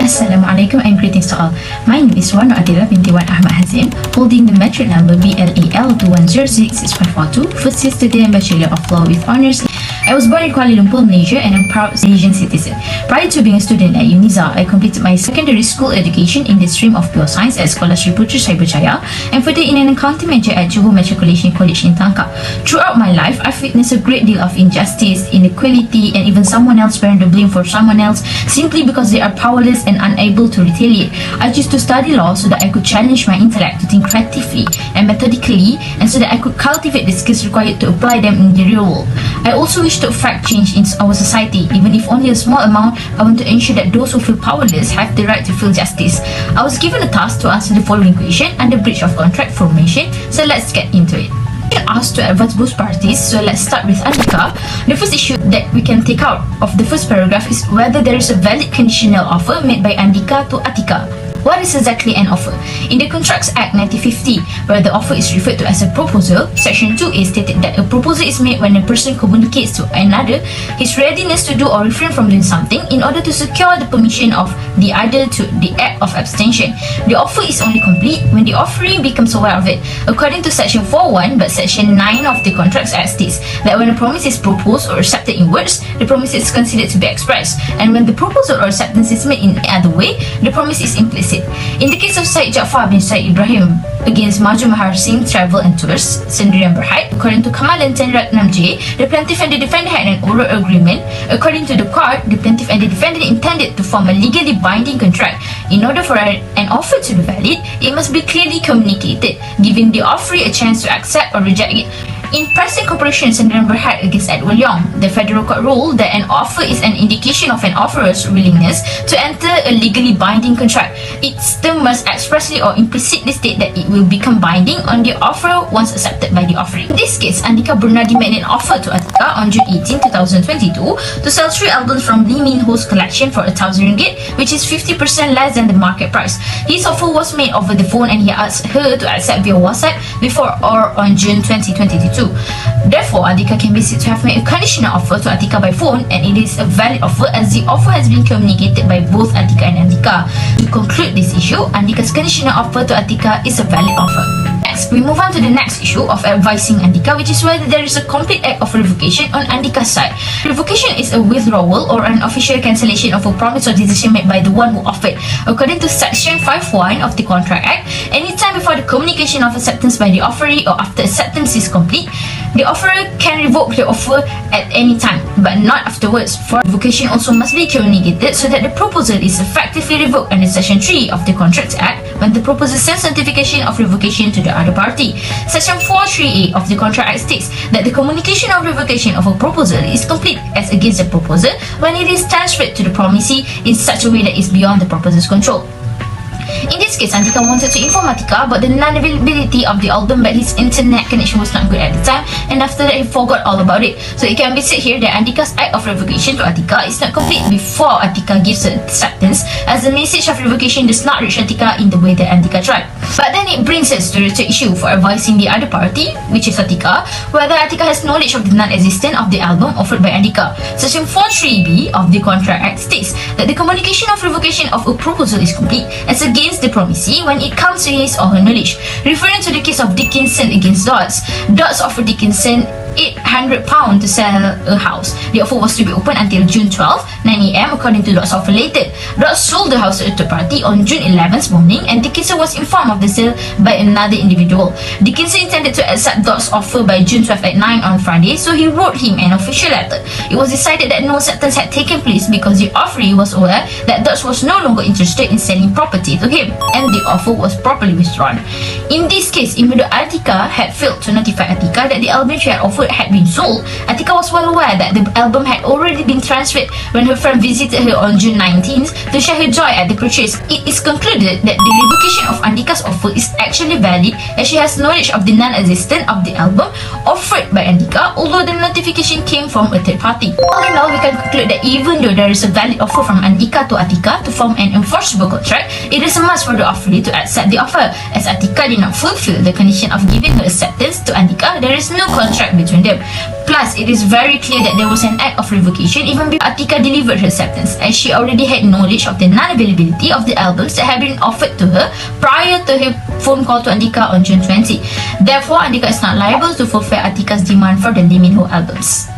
Assalamualaikum and greetings to all. My name is Warno Adila binti Wan Ahmad Hazim, holding the metric number BLEL 2106642, first year student Bachelor of Law with Honours. I was born in Kuala Lumpur, Malaysia, and I'm a proud Asian citizen. Prior to being a student at UNIZA, I completed my secondary school education in the stream of Pure Science at Sekolah Sri Putra Cyberjaya and further in an accounting major at Johor Matriculation College in Tangkap. Throughout my life, I've witnessed a great deal of injustice, inequality, and even someone else bearing the blame for someone else simply because they are powerless and unable to retaliate. I chose to study law so that I could challenge my intellect to think creatively and methodically, and so that I could cultivate the skills required to apply them in the real world. I also wish to affect change in our society, even if only a small amount. I want to ensure that those who feel powerless have the right to feel justice. I was given a task to answer the following question under breach of contract formation, so let's get into it. Asked to advise both parties, so let's start with Andika. The first issue that we can take out of the first paragraph is whether there is a valid conditional offer made by Andika to Atika. What is exactly an offer? In the Contracts Act 1950, where the offer is referred to as a proposal, Section 2A stated that a proposal is made when a person communicates to another his readiness to do or refrain from doing something in order to secure the permission of the other to the act of abstention. The offer is only complete when the offeree becomes aware of it. According to Section 4.1, but Section 9 of the Contracts Act states that when a promise is proposed or accepted in words, the promise is considered to be expressed, and when the proposal or acceptance is made in any other way, the promise is implicit. In the case of Syed Jaafar bin Syed Ibrahim against Maju Mahar Singh Travel and Tours, Sendirian Berhad, according to Kamal and Tenratnam J, the plaintiff and the defendant had an oral agreement. According to the court, the plaintiff and the defendant intended to form a legally binding contract. In order for an offer to be valid, it must be clearly communicated, giving the offeree a chance to accept or reject it. In Pricing Corporation Sendirian Berhad against Edward Leong, the federal court ruled that an offer is an indication of an offerer's willingness to enter a legally binding contract. Its term must expressly or implicitly state that it will become binding on the offerer once accepted by the offeree. In this case, Andika Bernadi made an offer to Atika on June 18, 2022 to sell 3 albums from Lee Min Ho's collection for RM1,000, which is 50% less than the market price. His offer was made over the phone and he asked her to accept via WhatsApp before or on June 2022. Therefore, Andika can be said to have made a conditional offer to Atika by phone, and it is a valid offer as the offer has been communicated by both Atika and Andika. To conclude this issue, Andika's conditional offer to Atika is a valid offer. Next, we move on to the next issue of advising Andika, which is whether there is a complete act of revocation on Andika's side. Revocation is a withdrawal or an official cancellation of a promise or decision made by the one who offered. According to Section 5.1 of the Contract Act, any time before the communication of acceptance by the offeree or after acceptance is complete, the offerer can revoke the offer at any time, but not afterwards. For revocation also must be communicated so that the proposal is effectively revoked under Section 3 of the Contracts Act when the proposer sends notification of revocation to the other party. Section 4.3a of the Contract Act states that the communication of revocation of a proposal is complete as against the proposer when it is transferred to the promisee in such a way that is beyond the proposer's control. In this case, Andika wanted to inform Atika about the non-availability of the album, but his internet connection was not good at the time, and after that he forgot all about it. So it can be said here that Andika's act of revocation to Atika is not complete before Atika gives her acceptance, as the message of revocation does not reach Atika in the way that Andika tried. But then it brings us to the third issue for advising the other party, which is Atika, whether Atika has knowledge of the non-existence of the album offered by Andika. Section 4.3b of the Contract Act states that the communication of revocation of a proposal is complete as against the promisee when it comes to his or her knowledge. Referring to the case of Dickinson against Dodds, Dodds offered Dickinson £800 to sell a house. The offer was to be open until June 12, 9 AM according to Dodds' offer later. Dodds sold the house to a third party on June 11th morning, and Dickinson was informed of the sale by another individual. Dickinson intended to accept Dodds' offer by June 12 at 9 on Friday, so he wrote him an official letter. It was decided that no acceptance had taken place because the offeree was aware that Dodds was no longer interested in selling property to him, and the offer was properly withdrawn. In this case, even though Atika had failed to notify Atika that the album she had offered had been sold, Atika was well aware that the album had already been transferred when her friend visited her on June 19th to share her joy at the purchase. It is concluded that the revocation of Andika's offer is actually valid as she has knowledge of the non-existence of the album offered by Andika, although the notification came from a third party. All in all, we can conclude that even though there is a valid offer from Andika to Atika to form an enforceable contract, it is a must for the offeree to accept the offer. As Atika did not fulfill the condition of giving her acceptance to Andika, there is no contract between between them. Plus, it is very clear that there was an act of revocation even before Atika delivered her acceptance, as she already had knowledge of the non-availability of the albums that had been offered to her prior to her phone call to Andika on June 20. Therefore, Andika is not liable to fulfill Atika's demand for the Lee Min Ho albums.